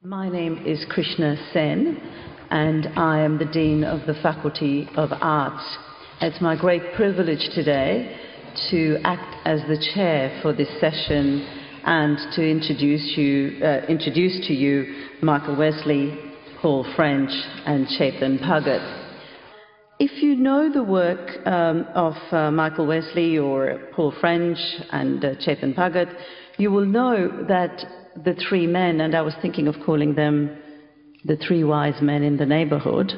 My name is Krishna Sen, and I am the Dean of the Faculty of Arts. It's my great privilege today to act as the chair for this session and to introduce to you Michael Wesley, Paul French, and Chetan Bhagat. If you know the work of Michael Wesley or Paul French and Chetan Bhagat, you will know that the three men, and I was thinking of calling them the three wise men in the neighborhood,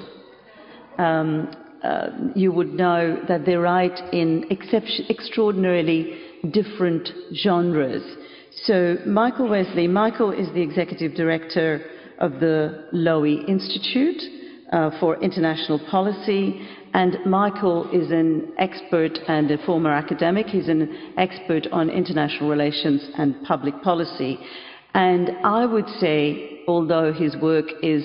you would know that they write in extraordinarily different genres. So Michael is the executive director of the Lowy Institute for International Policy, and Michael is an expert and a former academic. He's an expert on international relations and public policy. And I would say, although his work is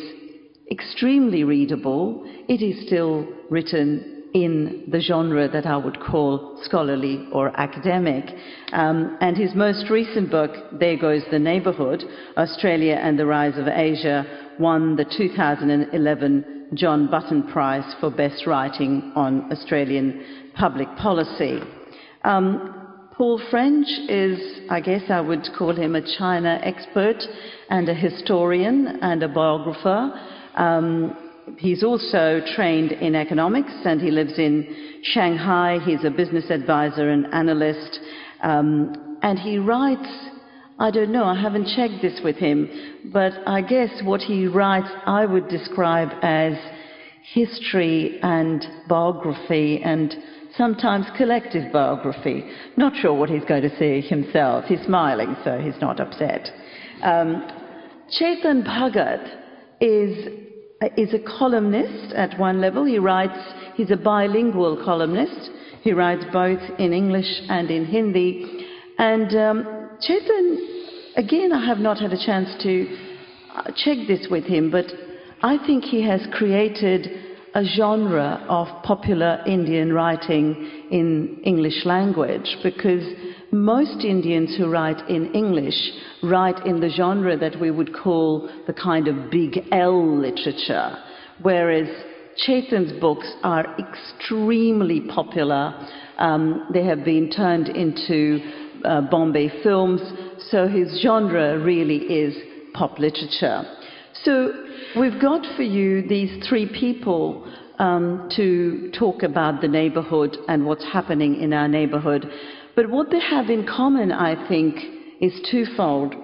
extremely readable, it is still written in the genre that I would call scholarly or academic. And his most recent book, There Goes the Neighbourhood, Australia and the Rise of Asia, won the 2011 John Button Prize for Best Writing on Australian Public Policy. Paul French is, I guess I would call him a China expert and a historian and a biographer. He's also trained in economics, and he lives in Shanghai. He's a business advisor and analyst, and he writes, I don't know, I haven't checked this with him, but I guess what he writes I would describe as history and biography, and sometimes collective biography. Not sure what he's going to say himself. He's smiling, so he's not upset. Chetan Bhagat is a columnist at one level. He's a bilingual columnist. He writes both in English and in Hindi. And Chetan, again, I have not had a chance to check this with him, but I think he has created a genre of popular Indian writing in English language, because most Indians who write in English write in the genre that we would call the kind of big L literature, whereas Chetan's books are extremely popular. They have been turned into Bombay films, so his genre really is pop literature. So we've got for you these three people to talk about the neighborhood and what's happening in our neighborhood. But what they have in common, I think, is twofold.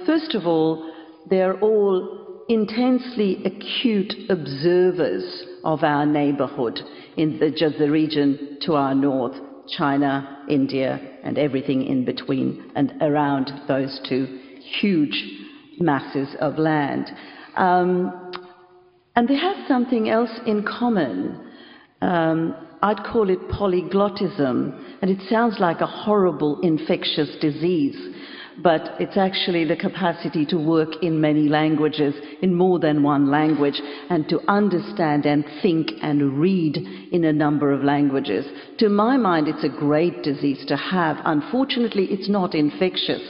First of all, they're all intensely acute observers of our neighborhood in just the region to our north, China, India, and everything in between and around those two huge masses of land. And they have something else in common. I'd call it polyglottism, and it sounds like a horrible infectious disease, but it's actually the capacity to work in many languages, in more than one language, and to understand and think and read in a number of languages. To my mind, it's a great disease to have. Unfortunately, it's not infectious,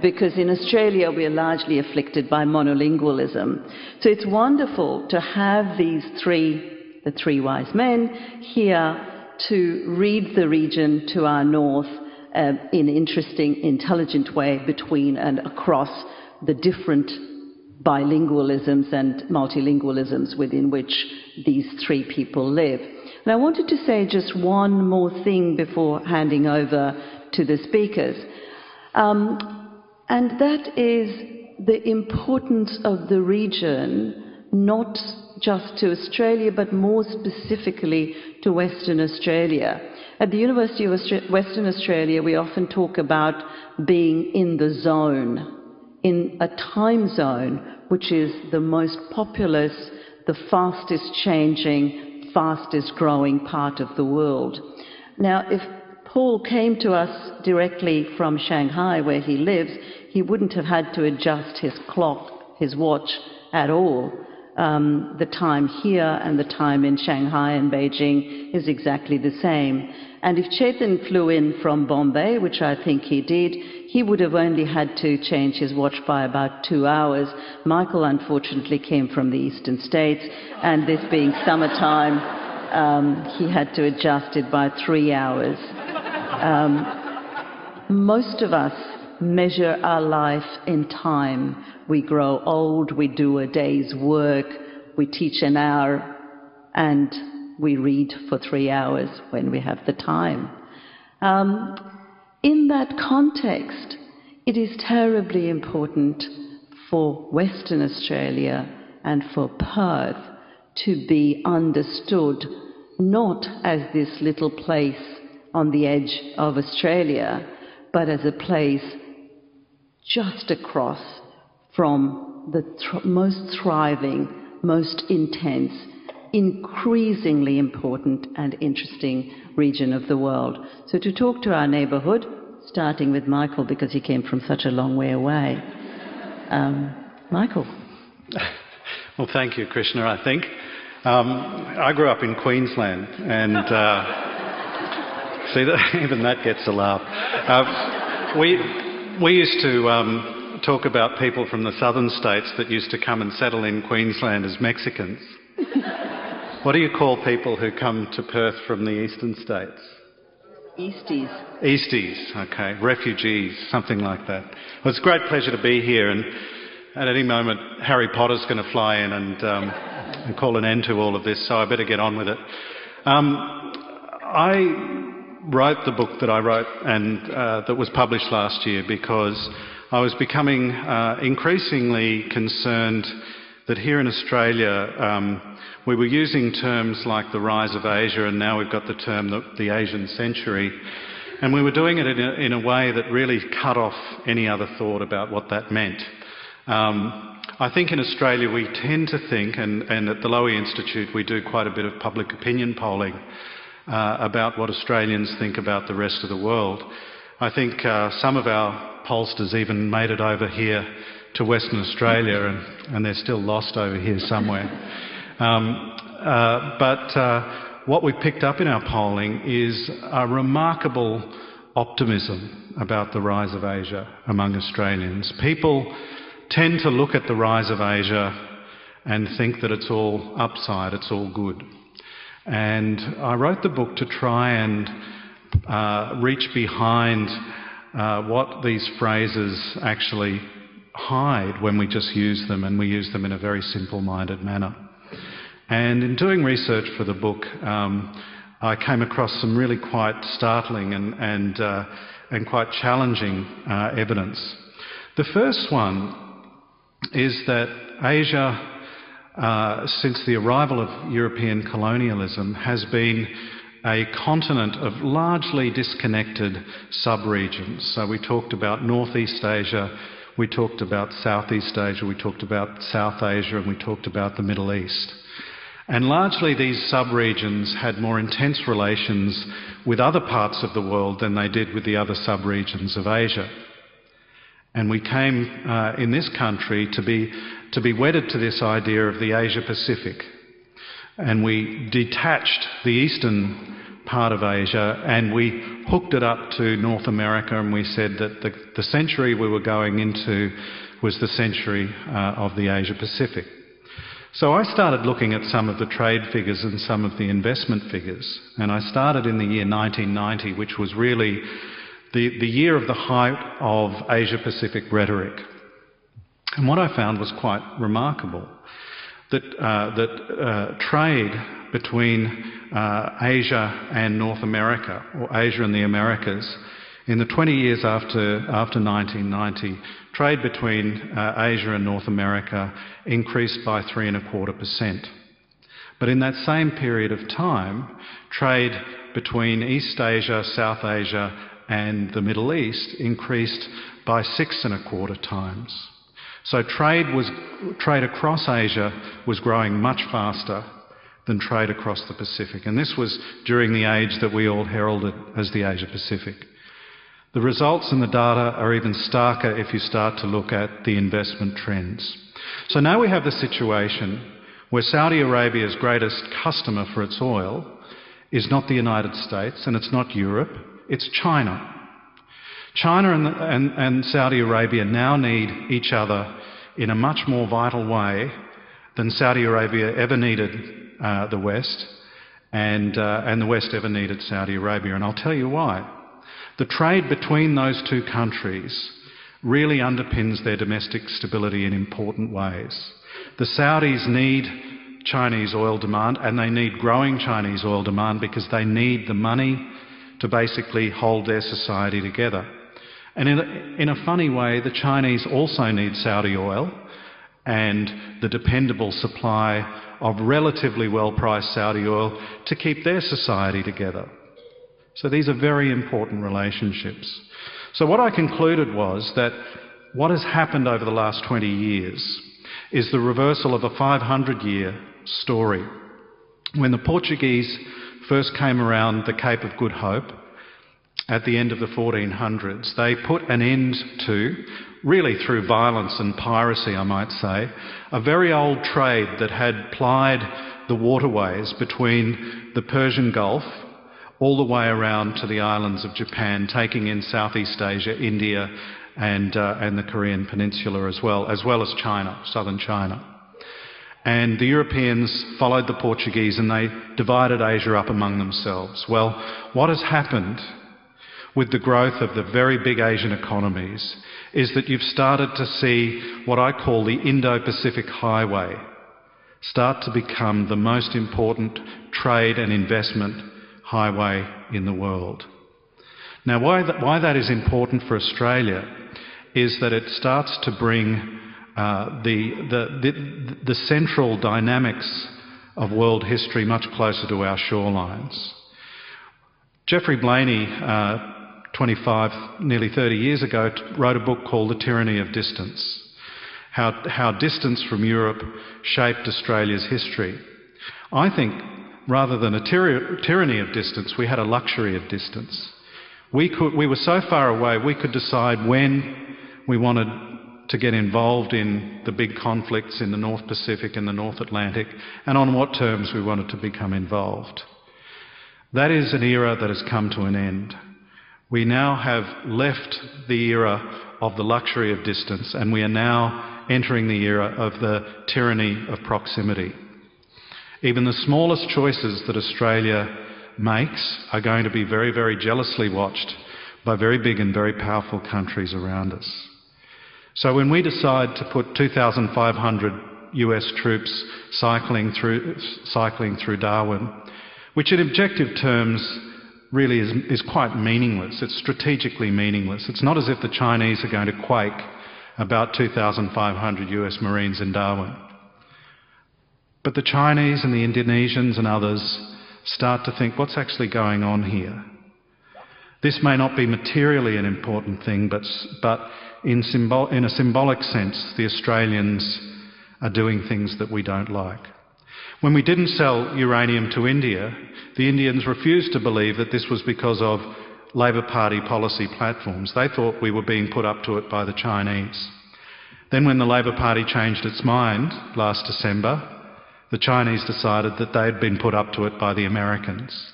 because in Australia we are largely afflicted by monolingualism. So it's wonderful to have the three wise men here to read the region to our north in an interesting, intelligent way between and across the different bilingualisms and multilingualisms within which these three people live. And I wanted to say just one more thing before handing over to the speakers. And that is the importance of the region, not just to Australia, but more specifically to Western Australia. At the University of Western Australia, we often talk about being in the zone, in a time zone, which is the most populous, the fastest changing, fastest growing part of the world. Now, if Paul came to us directly from Shanghai, where he lives, he wouldn't have had to adjust his clock, his watch, at all. the time here and the time in Shanghai and Beijing is exactly the same. And if Chetan flew in from Bombay, which I think he did, he would have only had to change his watch by about 2 hours. Michael, unfortunately, came from the eastern states, and this being summertime, he had to adjust it by 3 hours. Most of us measure our life in time. We grow old, we do a day's work, we teach an hour, and we read for 3 hours when we have the time. In that context, it is terribly important for Western Australia and for Perth to be understood not as this little place on the edge of Australia, but as a place just across from the most thriving, most intense, increasingly important and interesting region of the world. So to talk to our neighbourhood, starting with Michael, because he came from such a long way away. Michael. Well, thank you, Krishna, I think. I grew up in Queensland, and see, even that gets a laugh. We used to talk about people from the southern states that used to come and settle in Queensland as Mexicans. What do you call people who come to Perth from the eastern states? Easties. Easties, okay. Refugees, something like that. Well, it's a great pleasure to be here, and at any moment Harry Potter's going to fly in and call an end to all of this, so I better get on with it. I wrote the book that I wrote and that was published last year because I was becoming increasingly concerned that here in Australia we were using terms like the rise of Asia, and now we've got the term the Asian century, and we were doing it in a way that really cut off any other thought about what that meant. I think in Australia we tend to think, and at the Lowy Institute we do quite a bit of public opinion polling about what Australians think about the rest of the world. I think some of our pollsters even made it over here to Western Australia, and they're still lost over here somewhere. But what we picked up in our polling is a remarkable optimism about the rise of Asia among Australians. People tend to look at the rise of Asia and think that it's all upside, it's all good. And I wrote the book to try and reach behind what these phrases actually hide when we just use them, and we use them in a very simple-minded manner. And in doing research for the book, I came across some really quite startling and quite challenging evidence. The first one is that Asia, since the arrival of European colonialism, has been a continent of largely disconnected sub-regions. So we talked about Northeast Asia, we talked about Southeast Asia, we talked about South Asia, and we talked about the Middle East. And largely these sub-regions had more intense relations with other parts of the world than they did with the other sub-regions of Asia. And we came in this country to be wedded to this idea of the Asia-Pacific. And we detached the eastern part of Asia and we hooked it up to North America, and we said that the century we were going into was the century of the Asia-Pacific. So I started looking at some of the trade figures and some of the investment figures, and I started in the year 1990, which was really the year of the height of Asia-Pacific rhetoric. And what I found was quite remarkable, that trade between Asia and North America, or Asia and the Americas, in the 20 years after 1990, trade between Asia and North America increased by 3.25%. But in that same period of time, trade between East Asia, South Asia and the Middle East increased by 6.25 times. So trade across Asia was growing much faster than trade across the Pacific. And this was during the age that we all heralded as the Asia-Pacific. The results and the data are even starker if you start to look at the investment trends. So now we have the situation where Saudi Arabia's greatest customer for its oil is not the United States and it's not Europe, it's China. China and Saudi Arabia now need each other in a much more vital way than Saudi Arabia ever needed the West, and the West ever needed Saudi Arabia. And I'll tell you why. The trade between those two countries really underpins their domestic stability in important ways. The Saudis need Chinese oil demand, and they need growing Chinese oil demand because they need the money to basically hold their society together. And in a funny way, the Chinese also need Saudi oil and the dependable supply of relatively well-priced Saudi oil to keep their society together. So these are very important relationships. So what I concluded was that what has happened over the last 20 years is the reversal of a 500-year story. When the Portuguese first came around the Cape of Good Hope at the end of the 1400s, they put an end to, really through violence and piracy I might say, a very old trade that had plied the waterways between the Persian Gulf all the way around to the islands of Japan, taking in Southeast Asia, India and the Korean Peninsula as well as China, southern China. And the Europeans followed the Portuguese and they divided Asia up among themselves. Well, what has happened with the growth of the very big Asian economies is that you've started to see what I call the Indo-Pacific Highway start to become the most important trade and investment highway in the world. Now, why that is important for Australia is that it starts to bring the central dynamics of world history much closer to our shorelines. Geoffrey Blainey, 25, nearly 30 years ago, wrote a book called The Tyranny of Distance, how distance from Europe shaped Australia's history. I think rather than a tyranny of distance, we had a luxury of distance. We were so far away, we could decide when we wanted to get involved in the big conflicts in the North Pacific and the North Atlantic, and on what terms we wanted to become involved. That is an era that has come to an end. We now have left the era of the luxury of distance, and we are now entering the era of the tyranny of proximity. Even the smallest choices that Australia makes are going to be very, very jealously watched by very big and very powerful countries around us. So when we decide to put 2,500 US troops cycling through Darwin, which in objective terms really is quite meaningless. It's strategically meaningless. It's not as if the Chinese are going to quake about 2,500 US Marines in Darwin. But the Chinese and the Indonesians and others start to think, what's actually going on here? This may not be materially an important thing, but in a symbolic sense, the Australians are doing things that we don't like. When we didn't sell uranium to India, the Indians refused to believe that this was because of Labor Party policy platforms. They thought we were being put up to it by the Chinese. Then when the Labor Party changed its mind last December, the Chinese decided that they'd been put up to it by the Americans.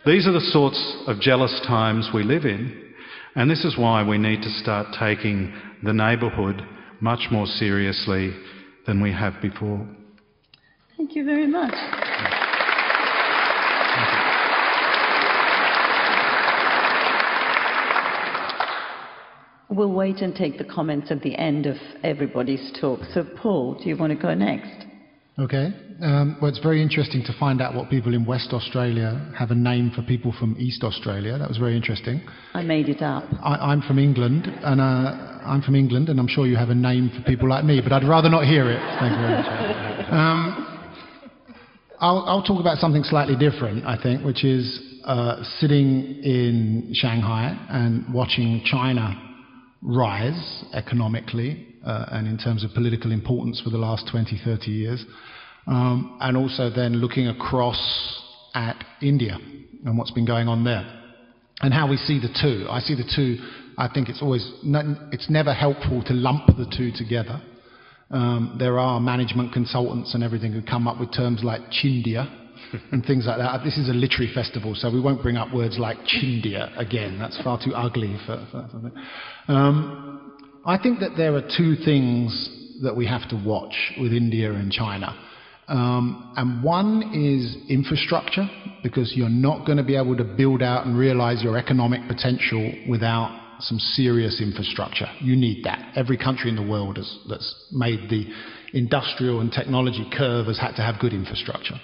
These are the sorts of jealous times we live in, and this is why we need to start taking the neighbourhood much more seriously than we have before. Thank you very much. We'll wait and take the comments at the end of everybody's talk. So, Paul, do you want to go next? Okay. Well, it's very interesting to find out what people in West Australia have a name for people from East Australia. That was very interesting. I made it up. I'm from England, and I'm sure you have a name for people like me, but I'd rather not hear it. Thank you very much. I'll talk about something slightly different, I think, which is sitting in Shanghai and watching China rise economically and in terms of political importance for the last 20, 30 years, and also then looking across at India and what's been going on there, and how we see the two. I see the two, I think it's never helpful to lump the two together. There are management consultants and everything who come up with terms like Chindia and things like that. This is a literary festival, so we won't bring up words like Chindia again. That's far too ugly for I think that there are two things that we have to watch with India and China. And one is infrastructure, because you're not going to be able to build out and realize your economic potential without some serious infrastructure. You need that. Every country in the world that's made the industrial and technology curve has had to have good infrastructure.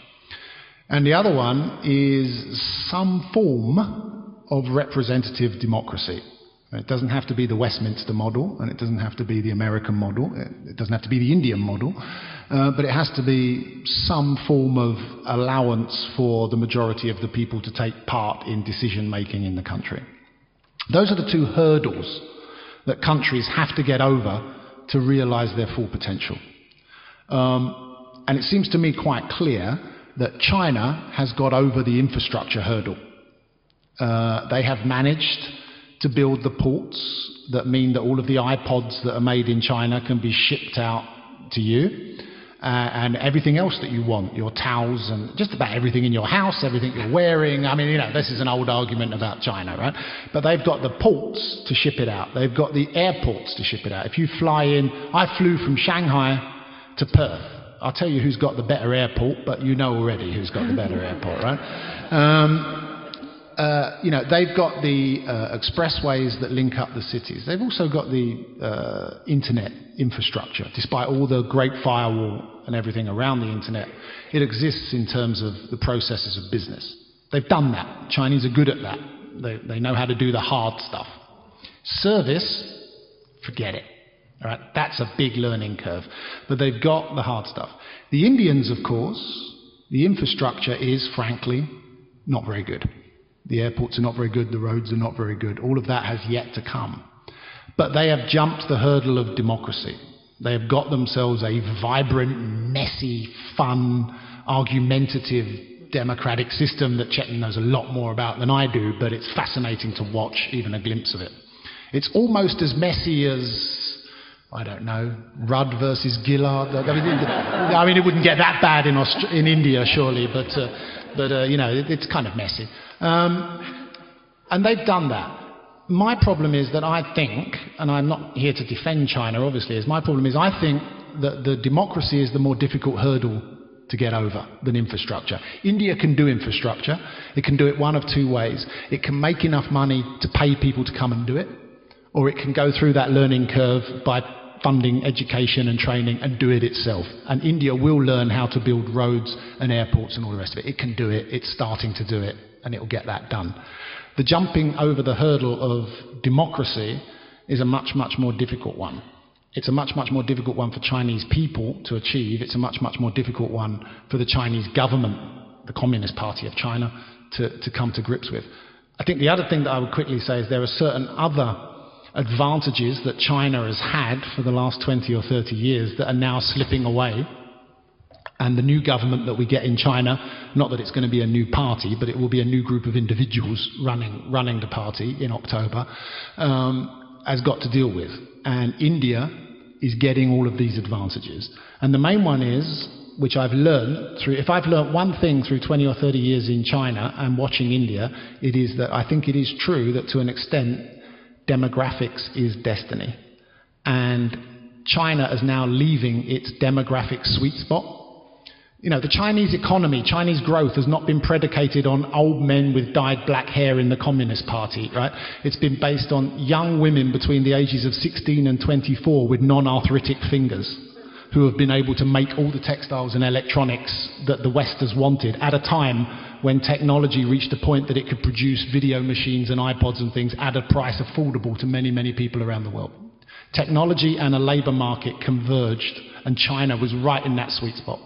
And the other one is some form of representative democracy. It doesn't have to be the Westminster model, and it doesn't have to be the American model, it doesn't have to be the Indian model, but it has to be some form of allowance for the majority of the people to take part in decision-making in the country. Those are the two hurdles that countries have to get over to realize their full potential. And it seems to me quite clear that China has got over the infrastructure hurdle. They have managed to build the ports that mean that all of the iPods that are made in China can be shipped out to you, and everything else that you want, your towels and just about everything in your house, everything you're wearing. I mean, you know, this is an old argument about China, right? But they've got the ports to ship it out. They've got the airports to ship it out. If you fly in, I flew from Shanghai to Perth. I'll tell you who's got the better airport, but you know already who's got the better airport, right? You know, they've got the expressways that link up the cities. They've also got the internet infrastructure. Despite all the great firewall and everything around the internet, it exists in terms of the processes of business. They've done that. Chinese are good at that. They know how to do the hard stuff. Service, forget it. All right? That's a big learning curve. But they've got the hard stuff. The Indians, of course, the infrastructure is, frankly, not very good. The airports are not very good, the roads are not very good. All of that has yet to come. But they have jumped the hurdle of democracy. They have got themselves a vibrant, messy, fun, argumentative democratic system that Chetan knows a lot more about than I do, but it's fascinating to watch even a glimpse of it. It's almost as messy as, I don't know, Rudd versus Gillard. I mean, it wouldn't get that bad in India, surely, but you know, it's kind of messy. And they've done that. My problem is that I think, and I'm not here to defend China, obviously, my problem is I think that the democracy is the more difficult hurdle to get over than infrastructure. India can do infrastructure. It can do it one of two ways. It can make enough money to pay people to come and do it, or it can go through that learning curve by funding education and training and do it itself. And India will learn how to build roads and airports and all the rest of it. It can do it. It's starting to do it, and it will get that done. The jumping over the hurdle of democracy is a much, much more difficult one. It's a much, much more difficult one for Chinese people to achieve. It's a much, much more difficult one for the Chinese government, the Communist Party of China, to come to grips with. I think the other thing that I would quickly say is there are certain other advantages that China has had for the last 20 or 30 years that are now slipping away. And the new government that we get in China, not that it's going to be a new party, but it will be a new group of individuals running the party in October, has got to deal with. And India is getting all of these advantages. And the main one is, which I've learned through, if I've learned one thing through 20 or 30 years in China and watching India, it is that I think it is true that to an extent, demographics is destiny. And China is now leaving its demographic sweet spot. You know, the Chinese economy, Chinese growth has not been predicated on old men with dyed black hair in the Communist Party, right? It's been based on young women between the ages of 16 and 24 with non-arthritic fingers who have been able to make all the textiles and electronics that the West has wanted at a time when technology reached a point that it could produce video machines and iPods and things at a price affordable to many, many people around the world. Technology and a labour market converged, and China was right in that sweet spot.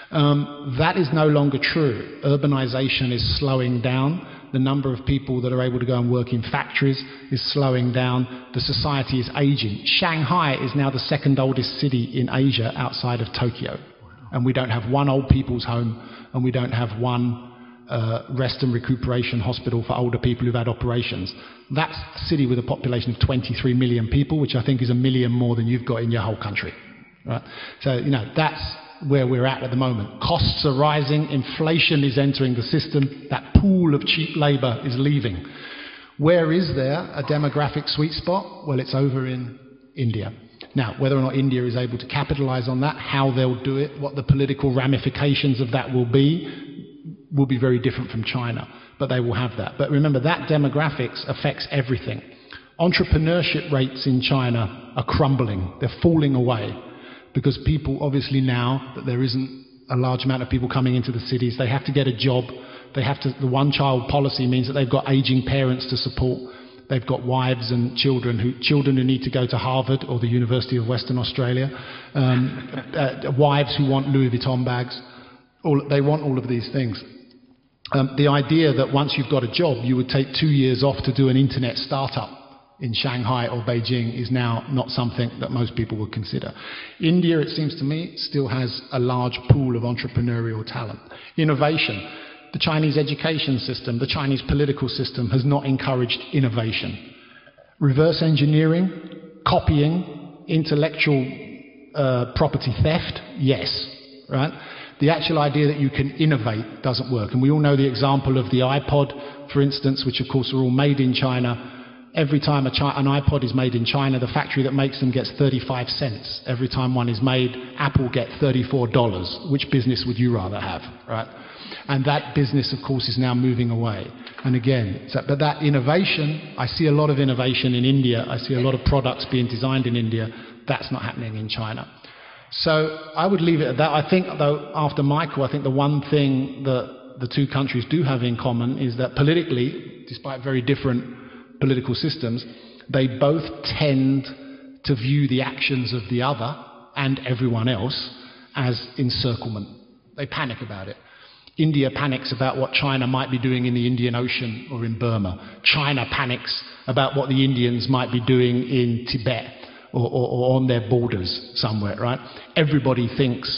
That is no longer true. Urbanization is slowing down. The number of people that are able to go and work in factories is slowing down. The society is aging. Shanghai is now the second oldest city in Asia outside of Tokyo. And we don't have one old people's home, and we don't have one rest and recuperation hospital for older people who've had operations. That's a city with a population of 23 million people, which I think is 1 million more than you've got in your whole country. right? So, you know, that's where we're at the moment. Costs are rising, inflation is entering the system, that pool of cheap labour is leaving. Where is there a demographic sweet spot? Well, it's over in India. Now, whether or not India is able to capitalise on that, how they'll do it, what the political ramifications of that will be very different from China, but they will have that. But remember, that demographics affects everything. Entrepreneurship rates in China are crumbling, they're falling away, because people obviously now that there isn't a large amount of people coming into the cities, they have to get a job, the one-child policy means that they've got aging parents to support, they've got wives and children who need to go to Harvard or the University of Western Australia, wives who want Louis Vuitton bags, they want all of these things. The idea that once you've got a job, you would take 2 years off to do an internet startup in Shanghai or Beijing is now not something that most people would consider. India, it seems to me, still has a large pool of entrepreneurial talent. Innovation. The Chinese education system, the Chinese political system has not encouraged innovation. Reverse engineering, copying, intellectual property theft, yes, right? The actual idea that you can innovate doesn't work. And we all know the example of the iPod, for instance, which of course are all made in China. Every time an iPod is made in China, the factory that makes them gets 35 cents. Every time one is made, Apple gets $34. Which business would you rather have, right? And that business, of course, is now moving away. And again, but that innovation, I see a lot of innovation in India. I see a lot of products being designed in India. That's not happening in China. So I would leave it at that. I think, though, after Michael, I think the one thing that the two countries do have in common is that politically, despite very different political systems, they both tend to view the actions of the other and everyone else as encirclement. They panic about it. India panics about what China might be doing in the Indian Ocean or in Burma. China panics about what the Indians might be doing in Tibet or on their borders somewhere, right? Everybody thinks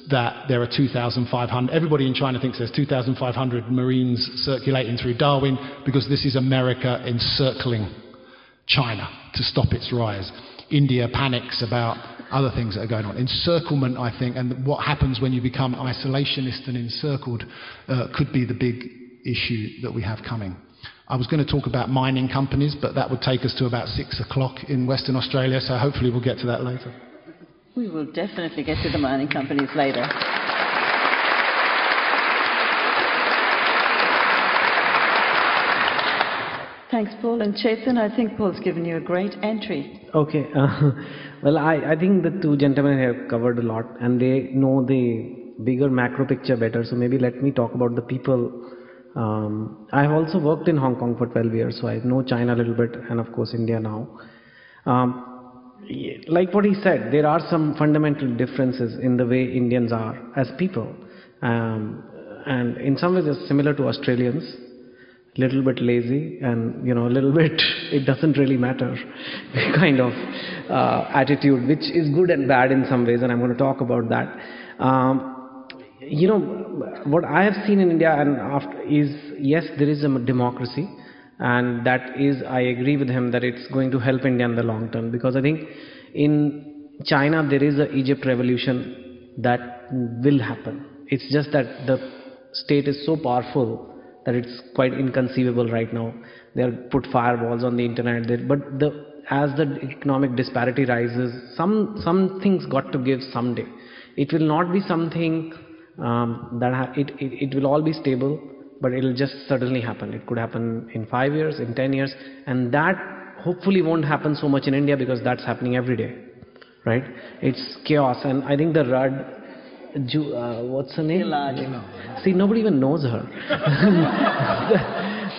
that there are 2,500, everybody in China thinks there's 2,500 Marines circulating through Darwin because this is America encircling China to stop its rise. India panics about other things that are going on. Encirclement, I think, and what happens when you become isolationist and encircled could be the big issue that we have coming. I was going to talk about mining companies, but that would take us to about 6 o'clock in Western Australia, so hopefully we'll get to that later. We will definitely get to the mining companies later. Thanks, Paul. And Chetan, I think Paul's given you a great entry. Okay. Well, I think the two gentlemen have covered a lot, and they know the bigger macro picture better, so maybe let me talk about the people. I have also worked in Hong Kong for 12 years, so I know China a little bit, and of course India now. Like what he said, there are some fundamental differences in the way Indians are as people, and in some ways it's similar to Australians, a little bit lazy and, you know, a little bit it doesn't really matter kind of attitude, which is good and bad in some ways, and I'm going to talk about that. You know, what I have seen in India and after is, yes, there is a democracy, and that is, I agree with him that it's going to help India in the long term, because I think in China there is a Egypt revolution that will happen. It's just that the state is so powerful that it's quite inconceivable right now. They have put firewalls on the internet, but as the economic disparity rises, some things got to give someday. It will not be something it will all be stable, but it will just suddenly happen. It could happen in 5 years, in 10 years, and that hopefully won't happen so much in India, because that's happening every day, right? It's chaos, and I think the Rudd, what's her name? See, nobody even knows her.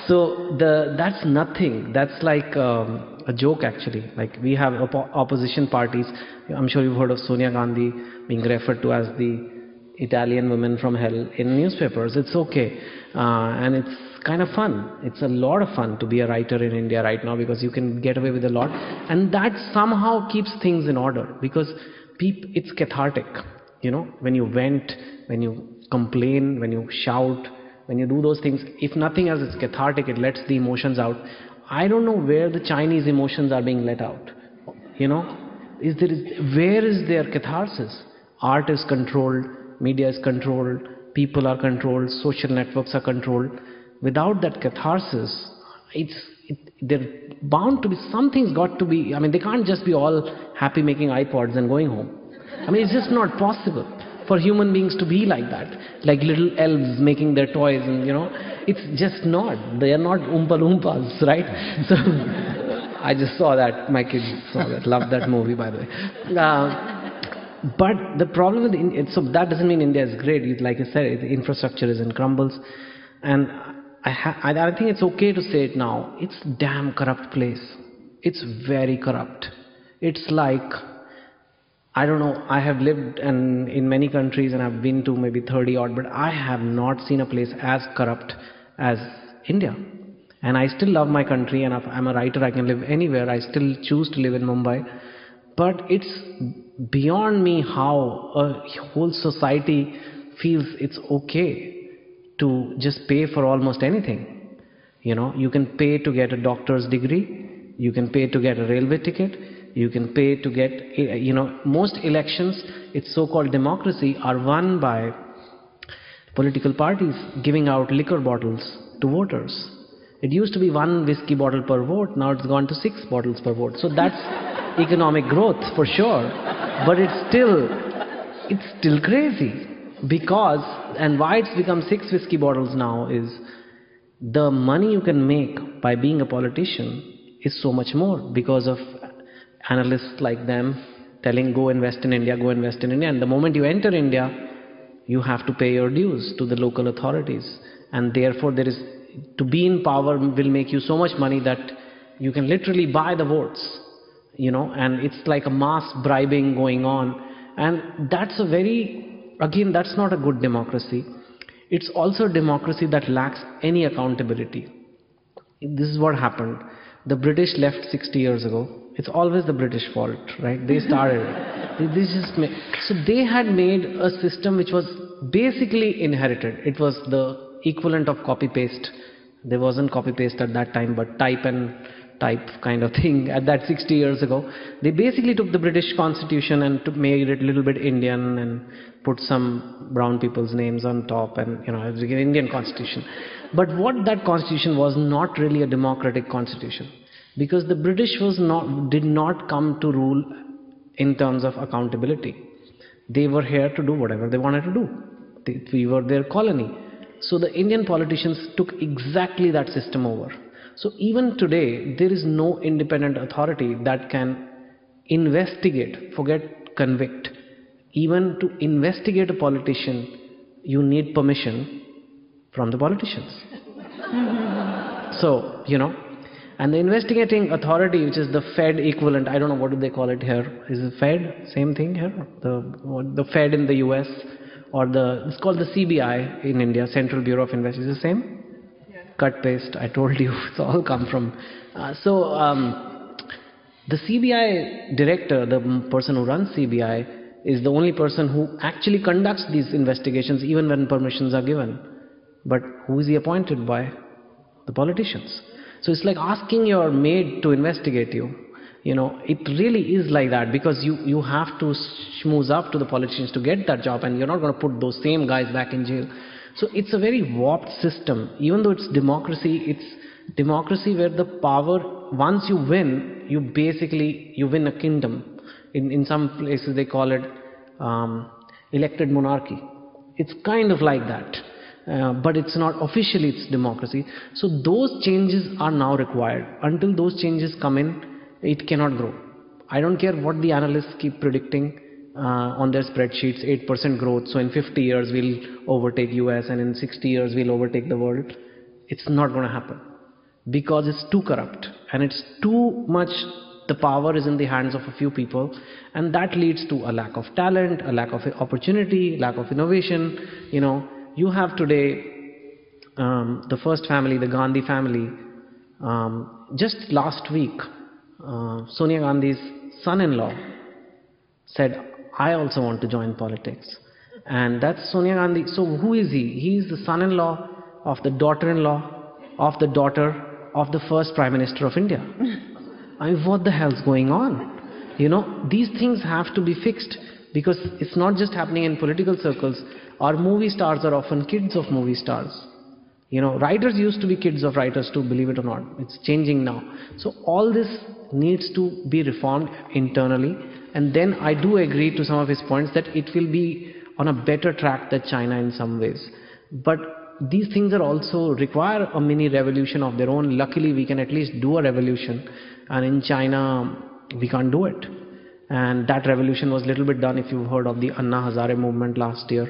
So that's nothing. That's like a joke, actually. Like, we have opposition parties. I'm sure you've heard of Sonia Gandhi being referred to as the Italian woman from hell in newspapers. It's okay, and it's kind of fun. It's a lot of fun to be a writer in India right now, because you can get away with a lot, and that somehow keeps things in order, because it's cathartic, you know, when you vent, when you complain, when you shout, when you do those things. If nothing else, it's cathartic. It lets the emotions out. I don't know where the Chinese emotions are being let out, you know. Where is their catharsis? Art is controlled, media is controlled, people are controlled, social networks are controlled. Without that catharsis, they're bound to be, something's got to be, I mean, they can't just be all happy making iPods and going home. I mean, it's just not possible for human beings to be like that, like little elves making their toys, and it's just not. They are not Oompa Loompas, right? So I just saw that. My kids saw that. Loved that movie, by the way. But the problem with India, so that doesn't mean India is great. Like I said, the infrastructure is in crumbles, and I think it's okay to say it now. It's a damn corrupt place. It's very corrupt. It's like, I don't know, I have lived in many countries and I've been to maybe 30 odd, but I have not seen a place as corrupt as India. And I still love my country, and if I'm a writer, I can live anywhere. I still choose to live in Mumbai. But it's beyond me how a whole society feels it's okay to just pay for almost anything. You can pay to get a doctor's degree, you can pay to get a railway ticket, you can pay to get, most elections, it's so-called democracy, are won by political parties giving out liquor bottles to voters. It used to be 1 whiskey bottle per vote, now it's gone to 6 bottles per vote. So that's economic growth for sure, but it's still crazy. Because, and why it's become 6 whiskey bottles now is, the money you can make by being a politician is so much more, because of analysts like them telling go invest in India, go invest in India, and the moment you enter India, you have to pay your dues to the local authorities, and therefore to be in power will make you so much money that you can literally buy the votes, and it's like a mass bribing going on, and that's again, that's not a good democracy. It's also a democracy that lacks any accountability. This is what happened. The British left 60 years ago. It's always the British fault, right? They started it. So they had made a system which was basically inherited. It was the equivalent of copy-paste. There wasn't copy-paste at that time, but type and type kind of thing at that 60 years ago. They basically took the British Constitution and made it a little bit Indian and put some brown people's names on top, and it was an Indian Constitution. But what that Constitution was not really a democratic Constitution, because the British did not come to rule in terms of accountability. They were here to do whatever they wanted to do. We were their colony. So the Indian politicians took exactly that system over. So even today, there is no independent authority that can investigate, forget convict. Even to investigate a politician, you need permission from the politicians. So, and the investigating authority, which is the Fed equivalent, I don't know, what do they call it here? Is it Fed? Same thing here? The Fed in the US, or it's called the CBI in India, Central Bureau of Investigation. Is it the same? Cut paste, I told you, it's all come from. The CBI director, the person who runs CBI, is the only person who actually conducts these investigations, even when permissions are given. But who is he appointed by? The politicians. So it's like asking your maid to investigate you. It really is like that, because you have to schmooze up to the politicians to get that job, and you're not going to put those same guys back in jail. So it's a very warped system. Even though it's democracy where the power, once you win, you win a kingdom. In some places they call it elected monarchy. It's kind of like that. But it's not officially, it's democracy. So those changes are now required. Until those changes come in, it cannot grow. I don't care what the analysts keep predicting on their spreadsheets, 8% growth, so in 50 years we'll overtake US, and in 60 years we'll overtake the world. It's not going to happen, because it's too corrupt, and it's too much, the power is in the hands of a few people, and that leads to a lack of talent, a lack of opportunity, lack of innovation. You have today the first family, the Gandhi family. Just last week, Sonia Gandhi's son-in-law said, I also want to join politics. And that's Sonia Gandhi. So who is he? He is the son-in-law of the daughter-in-law of the daughter of the first Prime Minister of India. I mean, what the hell's going on? You know, these things have to be fixed, because it's not just happening in political circles. Our movie stars are often kids of movie stars. You know, writers used to be kids of writers too, believe it or not. It's changing now. So all this needs to be reformed internally. And then I do agree to some of his points that it will be on a better track than China in some ways. But these things are also require a mini revolution of their own. Luckily, we can at least do a revolution. And in China, we can't do it. And that revolution was a little bit done, if you've heard of the Anna Hazare movement last year,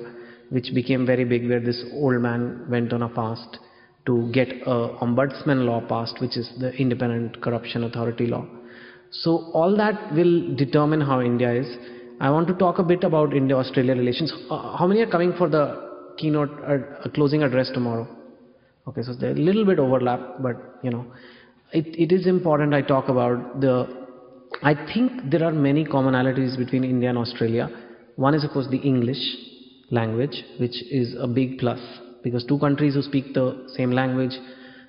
which became very big, where this old man went on a fast to get a ombudsman law passed, which is the Independent Corruption Authority law. So all that will determine how India is. I want to talk a bit about India-Australia relations. How many are coming for the keynote closing address tomorrow? Okay, so there's a little bit overlap, but you know, it is important I talk about I think there are many commonalities between India and Australia. One is, of course, the English language, which is a big plus, because two countries who speak the same language,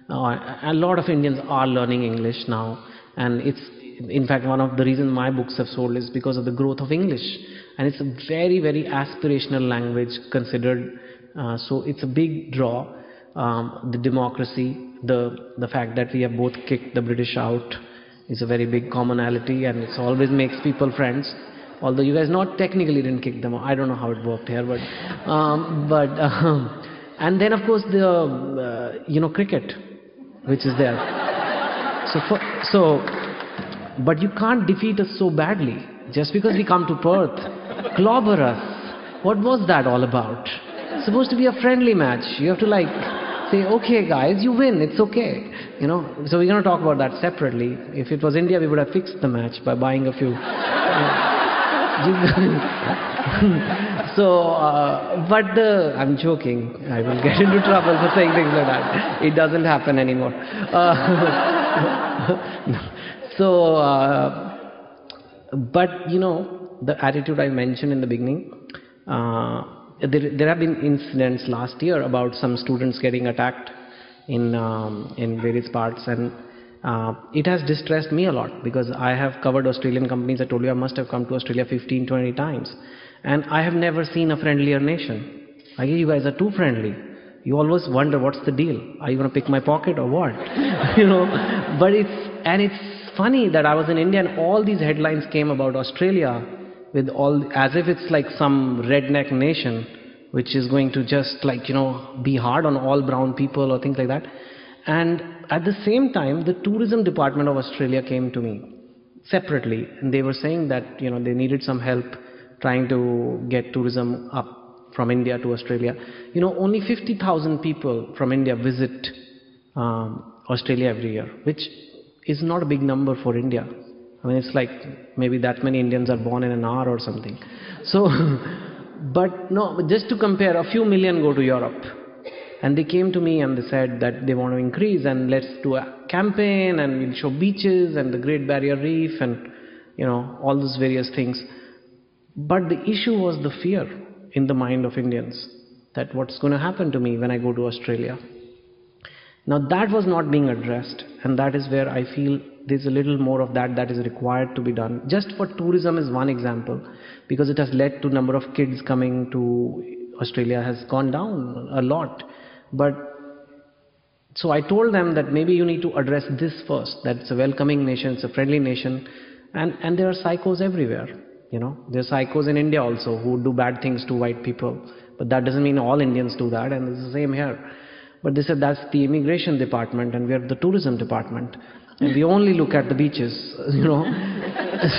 a lot of Indians are learning English now, and it's, in fact, one of the reasons my books have sold is because of the growth of English, and it's a very, very aspirational language considered, so it's a big draw. The democracy, the fact that we have both kicked the British out is a very big commonality, and it always makes people friends. Although you guys not technically didn't kick them out. I don't know how it worked here, but and then of course the you know, cricket, which is there. But you can't defeat us so badly just because we come to Perth. Clobber us. What was that all about? It's supposed to be a friendly match. You have to like say, okay guys, you win, it's okay. You know, so we're going to talk about that separately. If it was India, we would have fixed the match by buying a few. I'm joking. I will get into trouble for saying things like that. It doesn't happen anymore. But you know, the attitude I mentioned in the beginning, there have been incidents last year about some students getting attacked in various parts, and it has distressed me a lot, because I have covered Australian companies. I told you I must have come to Australia 15-20 times, and I have never seen a friendlier nation. I guess you guys are too friendly. You always wonder what's the deal. Are you going to pick my pocket or what? You know, but it's funny that I was in India and all these headlines came about Australia with all, as if it's like some redneck nation which is going to just, like, you know, be hard on all brown people or things like that. And at the same time, the tourism department of Australia came to me separately, and they were saying that, you know, they needed some help trying to get tourism up from India to Australia. You know, only 50,000 people from India visit Australia every year, which is not a big number for India. I mean, it's like maybe that many Indians are born in an hour or something. So, but no, just to compare, a few million go to Europe. And they came to me and they said that they want to increase, and let's do a campaign, and we'll show beaches and the Great Barrier Reef and, you know, all those various things. But the issue was the fear in the mind of Indians, that what's going to happen to me when I go to Australia. Now that was not being addressed, and that is where I feel there's a little more of that is required to be done. Just for tourism is one example, because it has led to number of kids coming to Australia has gone down a lot. But so I told them that maybe you need to address this first, that it's a welcoming nation, it's a friendly nation, and there are psychos everywhere. You know, there are psychos in India also who do bad things to white people, but that doesn't mean all Indians do that, and it's the same here. But they said that's the immigration department and we are the tourism department, and we only look at the beaches, you know.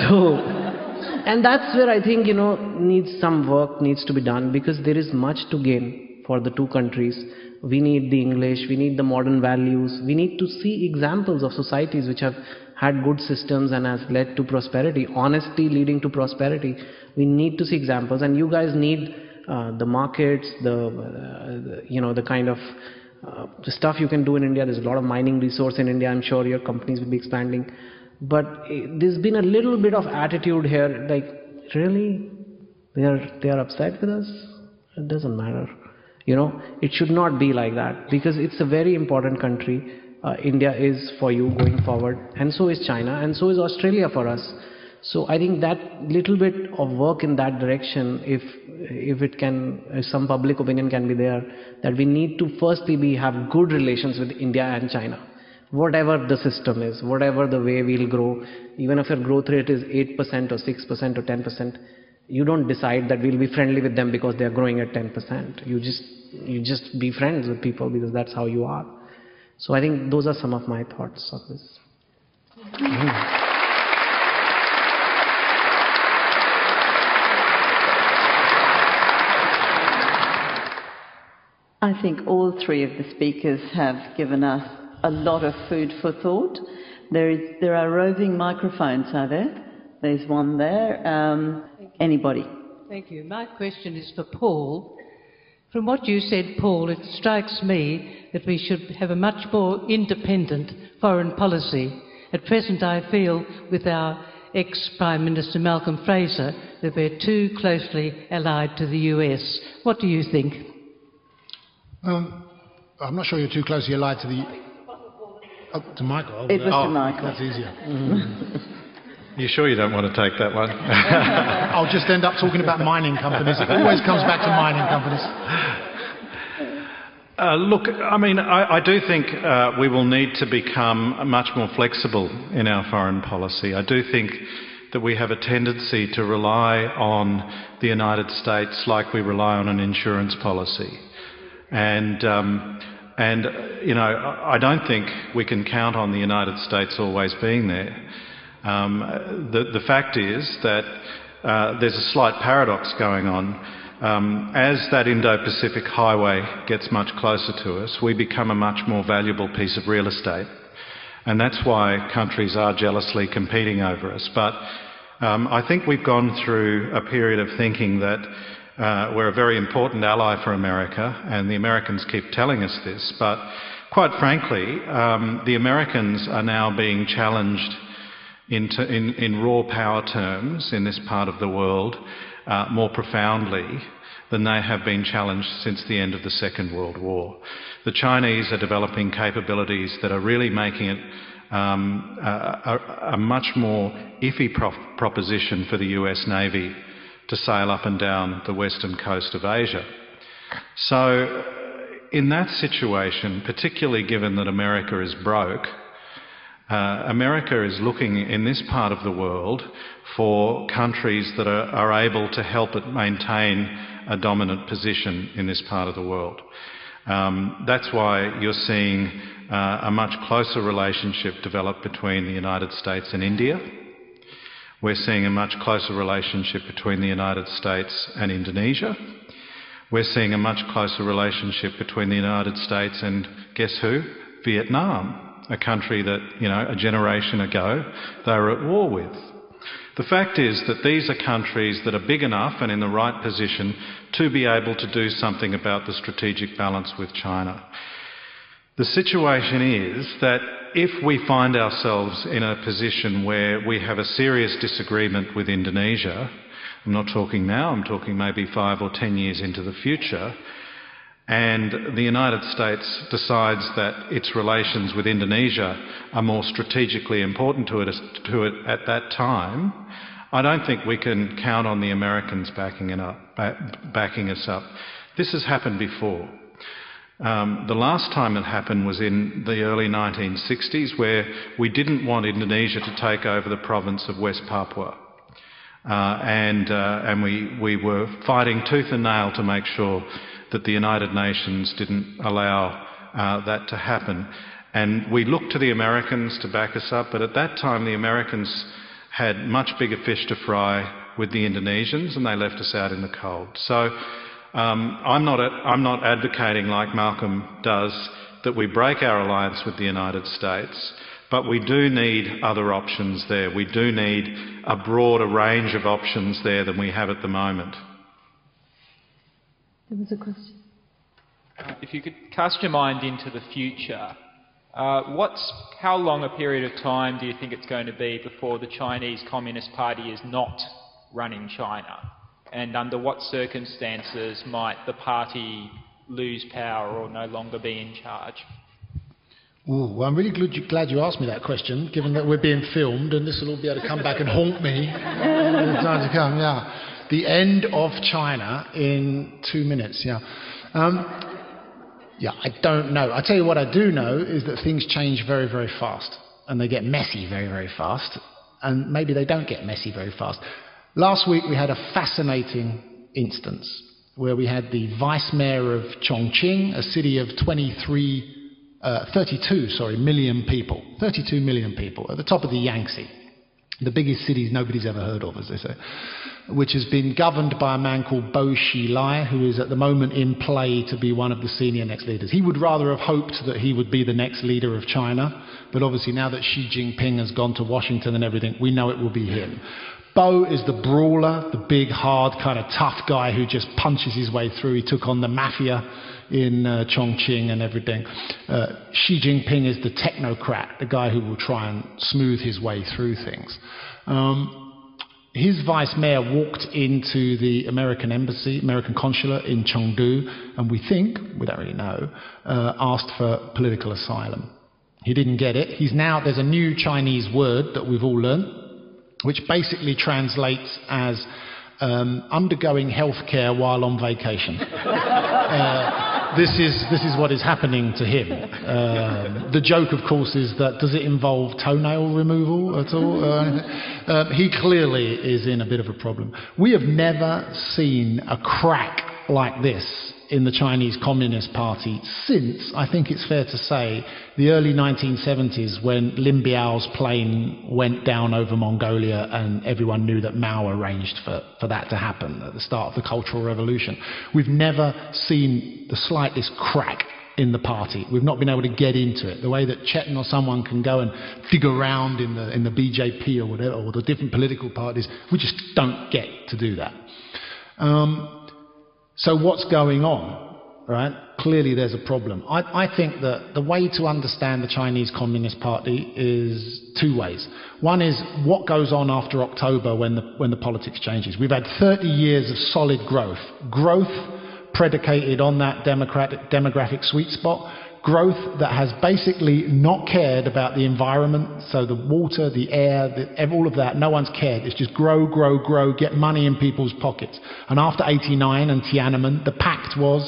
So, and that's where I think, you know, needs some work needs to be done, because there is much to gain for the two countries. We need the English, we need the modern values, we need to see examples of societies which have had good systems and has led to prosperity, honesty leading to prosperity. We need to see examples, and you guys need the markets, you know, the kind of the stuff you can do in India. There's a lot of mining resource in India. I'm sure your companies will be expanding. But there's been a little bit of attitude here, like, really? They are upset with us? It doesn't matter. You know, it should not be like that, because it's a very important country. India is for you going forward, and so is China, and so is Australia for us. So I think that little bit of work in that direction, if some public opinion can be there, that we need to firstly have good relations with India and China. Whatever the system is, whatever the way we'll grow, even if your growth rate is 8% or 6% or 10%, you don't decide that we'll be friendly with them because they are growing at 10%. You just be friends with people because that's how you are. So I think those are some of my thoughts of this. I think all three of the speakers have given us a lot of food for thought. There are roving microphones, are there? There's one there. Anybody? Thank you. My question is for Paul. From what you said, Paul, it strikes me that we should have a much more independent foreign policy. At present, I feel, with our ex-Prime Minister Malcolm Fraser, that we're too closely allied to the US. What do you think? I'm not sure you're too closely allied to the... to Michael. It was to Michael. That's easier. You sure you don't want to take that one? I'll just end up talking about mining companies. It always comes back to mining companies. Look, I mean, I do think we will need to become much more flexible in our foreign policy. I do think that we have a tendency to rely on the United States like we rely on an insurance policy. And you know, I don't think we can count on the United States always being there. The fact is that there's a slight paradox going on. As that Indo-Pacific highway gets much closer to us, we become a much more valuable piece of real estate. And that's why countries are jealously competing over us. But I think we've gone through a period of thinking that we're a very important ally for America, and the Americans keep telling us this. But quite frankly, the Americans are now being challenged in raw power terms in this part of the world more profoundly than they have been challenged since the end of the Second World War. The Chinese are developing capabilities that are really making it a much more iffy proposition for the US Navy to sail up and down the western coast of Asia. So in that situation, particularly given that America is broke, America is looking in this part of the world for countries that are able to help it maintain a dominant position in this part of the world. That's why you're seeing a much closer relationship develop between the United States and India. We're seeing a much closer relationship between the United States and Indonesia. We're seeing a much closer relationship between the United States and, guess who? Vietnam, a country that, you know, a generation ago they were at war with. The fact is that these are countries that are big enough and in the right position to be able to do something about the strategic balance with China. The situation is that if we find ourselves in a position where we have a serious disagreement with Indonesia, I'm not talking now, I'm talking maybe 5 or 10 years into the future, and the United States decides that its relations with Indonesia are more strategically important to it at that time, I don't think we can count on the Americans backing us up. This has happened before. The last time it happened was in the early 1960s, where we didn't want Indonesia to take over the province of West Papua. And we were fighting tooth and nail to make sure that the United Nations didn't allow that to happen. And we looked to the Americans to back us up, but at that time the Americans had much bigger fish to fry with the Indonesians, and they left us out in the cold. So I'm not advocating, like Malcolm does, that we break our alliance with the United States, but we do need other options there. We do need a broader range of options there than we have at the moment. There was a question. If you could cast your mind into the future, how long a period of time do you think it's going to be before the Chinese Communist Party is not running China? And under what circumstances might the party lose power or no longer be in charge? Ooh, well, I'm really glad you asked me that question, given that we're being filmed and this will all be able to come back and haunt me in the time to come. Yeah, the end of China in 2 minutes. Yeah, yeah. I don't know. I tell you what I do know is that things change very, very fast, and they get messy very, very fast, and maybe they don't get messy very fast. Last week we had a fascinating instance where we had the vice mayor of Chongqing, a city of 32 million people, 32 million people, at the top of the Yangtze, the biggest cities nobody's ever heard of, as they say, which has been governed by a man called Bo Xilai, who is at the moment in play to be one of the senior next leaders. He would rather have hoped that he would be the next leader of China, but obviously now that Xi Jinping has gone to Washington and everything, we know it will be him. Bo is the brawler, the big, hard, kind of tough guy who just punches his way through. He took on the mafia in Chongqing and everything. Xi Jinping is the technocrat, the guy who will try and smooth his way through things. His vice mayor walked into the American embassy, American consulate in Chengdu, and we think, we don't really know, asked for political asylum. He didn't get it. There's a new Chinese word that we've all learned, which basically translates as undergoing healthcare while on vacation. This is what is happening to him. The joke, of course, is that does it involve toenail removal at all? He clearly is in a bit of a problem. We have never seen a crack like this in the Chinese Communist Party since, I think it's fair to say, the early 1970s, when Lin Biao's plane went down over Mongolia and everyone knew that Mao arranged for that to happen at the start of the Cultural Revolution. We've never seen the slightest crack in the party. We've not been able to get into it. The way that Chetan or someone can go and dig around in the BJP or whatever, or the different political parties, we just don't get to do that. So what's going on, right? Clearly there's a problem. I think that the way to understand the Chinese Communist Party is two ways. One is what goes on after October when the politics changes. We've had 30 years of solid growth. Growth predicated on that demographic sweet spot. Growth that has basically not cared about the environment, so the water, the air, all of that, no one's cared. It's just grow, grow, grow, get money in people's pockets. And after 89 and Tiananmen, the pact was,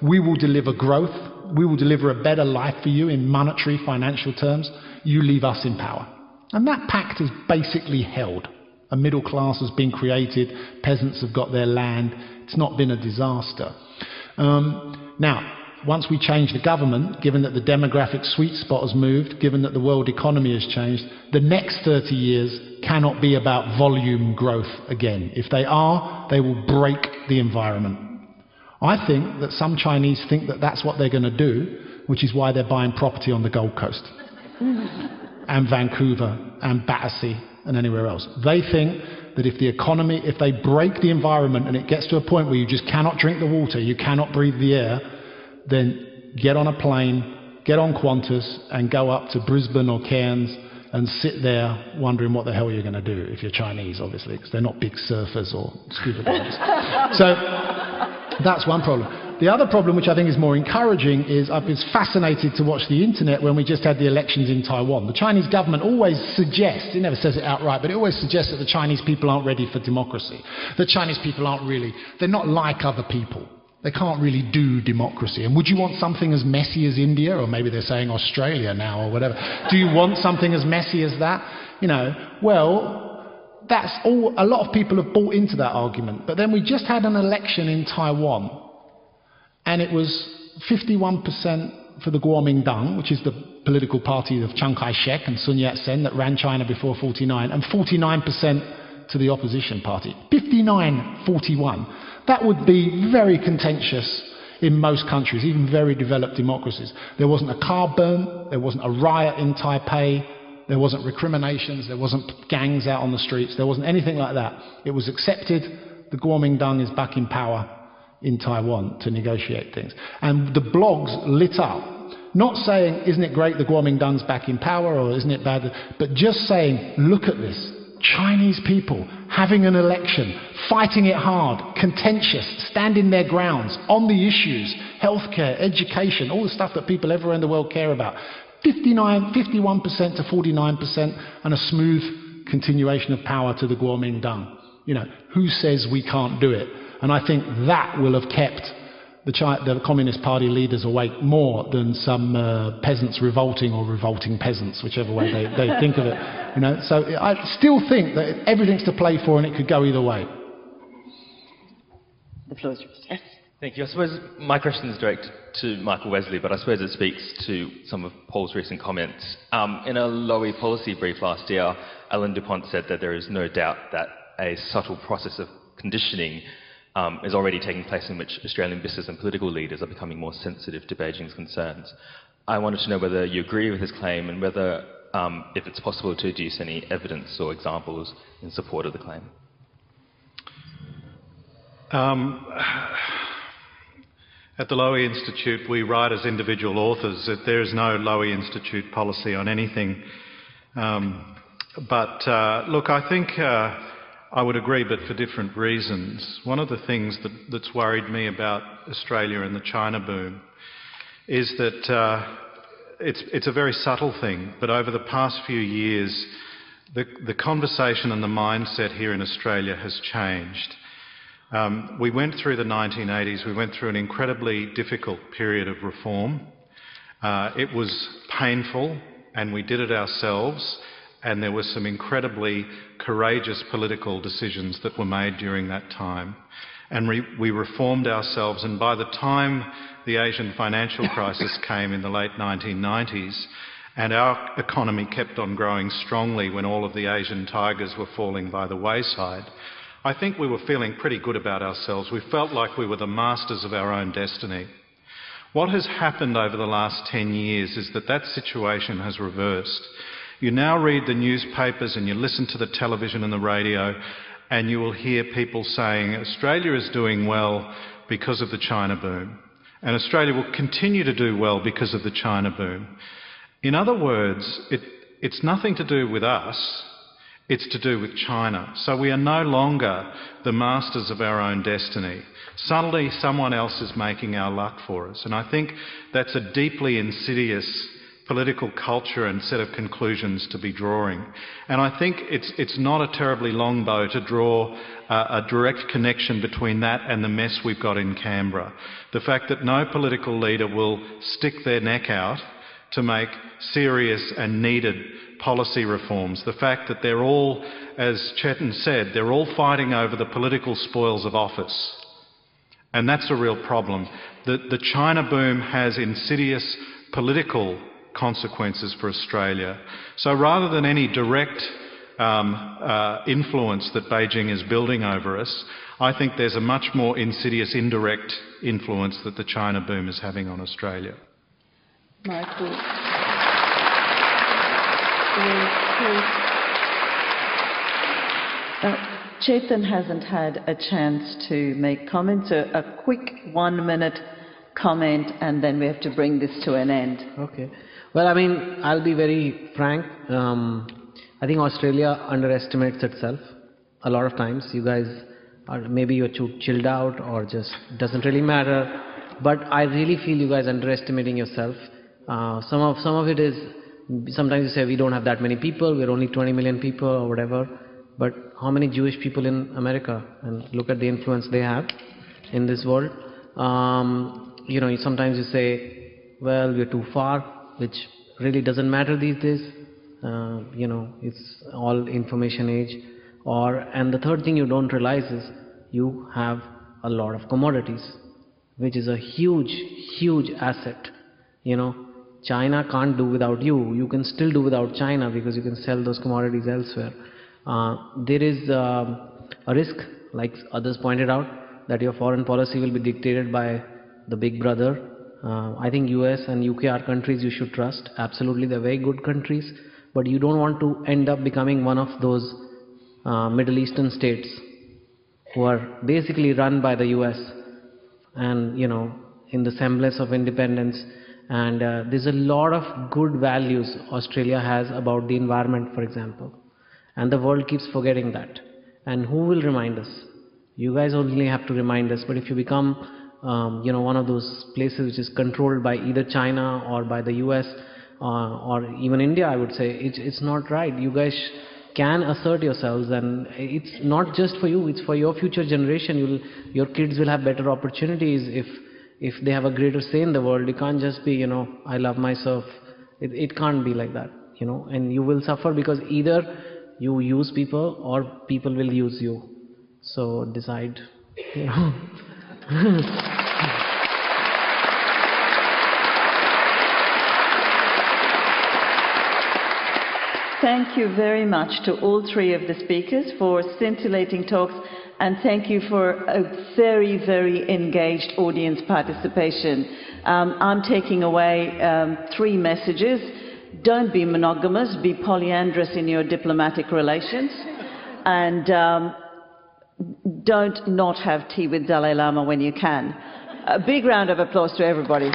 we will deliver growth, we will deliver a better life for you in monetary, financial terms, you leave us in power. And that pact has basically held. A middle class has been created, peasants have got their land, it's not been a disaster. Now, once we change the government, given that the demographic sweet spot has moved, given that the world economy has changed, the next 30 years cannot be about volume growth again. If they are, they will break the environment. I think that some Chinese think that that's what they're going to do, which is why they're buying property on the Gold Coast and Vancouver and Battersea and anywhere else. They think that if they break the environment and it gets to a point where you just cannot drink the water, you cannot breathe the air, then get on a plane, get on Qantas and go up to Brisbane or Cairns and sit there wondering what the hell you're going to do if you're Chinese, obviously, because they're not big surfers or scuba divers. So that's one problem. The other problem, which I think is more encouraging, is I've been fascinated to watch the internet when we just had the elections in Taiwan. The Chinese government always suggests, it never says it outright, but it always suggests that the Chinese people aren't ready for democracy. The Chinese people they're not like other people. They can't really do democracy. And would you want something as messy as India? Or maybe they're saying Australia now or whatever. Do you want something as messy as that? Well, that's all. A lot of people have bought into that argument. But then we just had an election in Taiwan. And it was 51% for the Kuomintang, which is the political party of Chiang Kai-shek and Sun Yat-sen that ran China before 49, and 49% to the opposition party. 59-41. That would be very contentious in most countries, even very developed democracies. There wasn't a car burn, there wasn't a riot in Taipei, there wasn't recriminations, there wasn't gangs out on the streets, there wasn't anything like that. It was accepted, the Kuomintang is back in power in Taiwan to negotiate things. And the blogs lit up, not saying, isn't it great the Kuomintang's back in power, or isn't it bad, but just saying, look at this. Chinese people having an election, fighting it hard, contentious, standing their grounds on the issues, healthcare, education, all the stuff that people everywhere in the world care about. 51% to 49%, and a smooth continuation of power to the Kuomintang. You know, who says we can't do it? And I think that will have kept the Communist Party leaders awake more than some peasants revolting or revolting peasants, whichever way they think of it. You know, so I still think that everything's to play for, and it could go either way. The floor is yours. Yes. Thank you. I suppose my question is directed to Michael Wesley, but I suppose it speaks to some of Paul's recent comments. In a Lowy policy brief last year, Alan Dupont said that there is no doubt that a subtle process of conditioning is already taking place in which Australian business and political leaders are becoming more sensitive to Beijing's concerns. I wanted to know whether you agree with his claim and whether, if it's possible, to deduce any evidence or examples in support of the claim. At the Lowy Institute, we write as individual authors. There is no Lowy Institute policy on anything. Look, I think I would agree, but for different reasons. One of the things that's worried me about Australia and the China boom is that it's a very subtle thing, but over the past few years, the conversation and the mindset here in Australia has changed. We went through the 1980s, we went through an incredibly difficult period of reform. It was painful, and we did it ourselves, and there were some incredibly courageous political decisions that were made during that time. And we reformed ourselves, and by the time the Asian financial crisis came in the late 1990s, and our economy kept on growing strongly when all of the Asian tigers were falling by the wayside, I think we were feeling pretty good about ourselves. We felt like we were the masters of our own destiny. What has happened over the last 10 years is that situation has reversed. You now read the newspapers and you listen to the television and the radio, and you will hear people saying Australia is doing well because of the China boom, and Australia will continue to do well because of the China boom. In other words, it's nothing to do with us. It's to do with China. So we are no longer the masters of our own destiny. Suddenly someone else is making our luck for us. And I think that's a deeply insidious political culture and set of conclusions to be drawing. And I think it's not a terribly long bow to draw a direct connection between that and the mess we've got in Canberra. The fact that no political leader will stick their neck out to make serious and needed policy reforms. The fact that they're all, as Chetan said, they're all fighting over the political spoils of office. And that's a real problem. The China boom has insidious political consequences for Australia. So rather than any direct influence that Beijing is building over us, I think there's a much more insidious indirect influence that the China boom is having on Australia. Michael. Chetan hasn't had a chance to make comments, so a quick 1-minute comment, and then we have to bring this to an end. Okay. Well, I mean, I'll be very frank. I think Australia underestimates itself a lot of times. You guys are, maybe you're too chilled out or just doesn't really matter. But I really feel you guys underestimating yourself. Some of it is, sometimes you say we don't have that many people, we're only 20 million people or whatever. But how many Jewish people in America? And look at the influence they have in this world. You know, sometimes you say, well, we're too far, which really doesn't matter these days. You know, it's all information age. And the third thing you don't realize is you have a lot of commodities, which is a huge, huge asset. You know, China can't do without you. You can still do without China because you can sell those commodities elsewhere. There is a risk, like others pointed out, that your foreign policy will be dictated by the big brother. I think US and UK are countries you should trust. Absolutely, they're very good countries. But you don't want to end up becoming one of those Middle Eastern states who are basically run by the US and, you know, in the semblance of independence. And there's a lot of good values Australia has about the environment, for example. And the world keeps forgetting that. And who will remind us? You guys only have to remind us. But if you become, you know, one of those places which is controlled by either China or by the US, or even India, I would say, it's not right. You guys can assert yourselves, and it's not just for you, it's for your future generation. Your kids will have better opportunities if they have a greater say in the world. You can't just be, I love myself. It can't be like that, and you will suffer because either you use people or people will use you. So decide, Thank you very much to all three of the speakers for scintillating talks, and thank you for a very, very engaged audience participation. I'm taking away 3 messages. Don't be monogamous, be polyandrous in your diplomatic relations, and don't not have tea with Dalai Lama when you can. A big round of applause to everybody.